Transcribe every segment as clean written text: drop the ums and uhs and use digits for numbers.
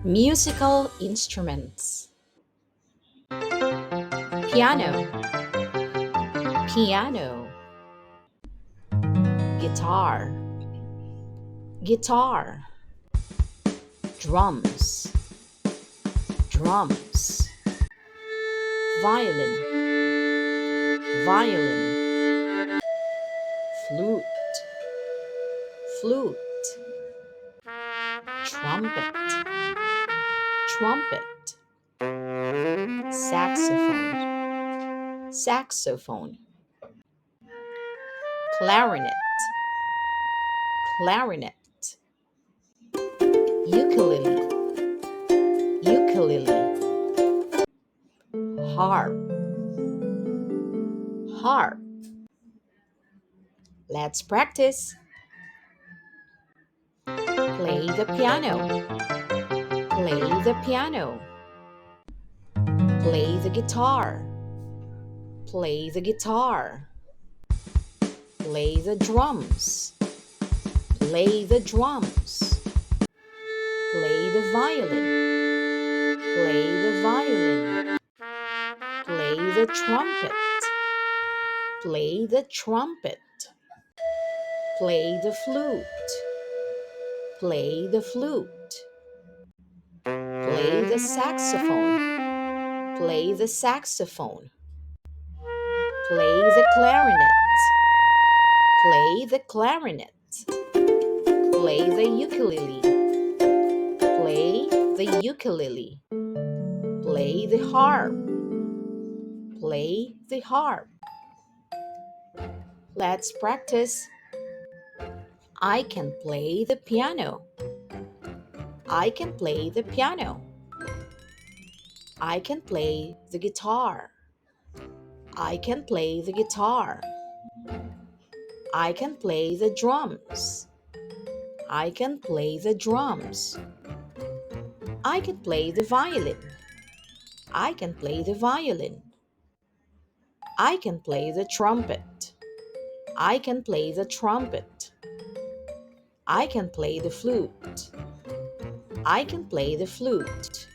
Musical instruments. Piano, piano. Guitar, guitar. Drums, drums. Violin, violin. Flute, flute. Trumpet, trumpet. Saxophone, saxophone. Clarinet, clarinet. Ukulele, ukulele. Harp, harp. Let's practice. Play the piano, play the piano. Play the guitar, play the guitar. Play the drums, play the drums. Play the violin, play the violin. Play the trumpet, play the trumpet. Play the flute, play the flute. Play the saxophone, play the saxophone. Play the clarinet, play the clarinet. Play the ukulele, play the ukulele. Play the harp, play the harp. Let's practice. I can play the piano, I can play the piano. I can play the guitar, I can play the guitar. I can play the drums, I can play the drums. I can play the violin, I can play the violin. I can play the trumpet, I can play the trumpet. I can play the flute, I can play the flute.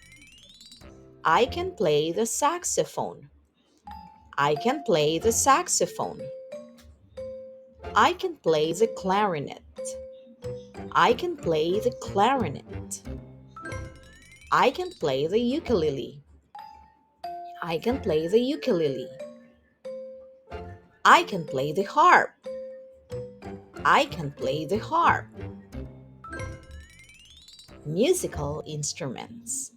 I can play the saxophone, I can play the saxophone. I can play the clarinet, I can play the clarinet. I can play the ukulele, I can play the ukulele. I can play the harp, I can play the harp. Musical instruments.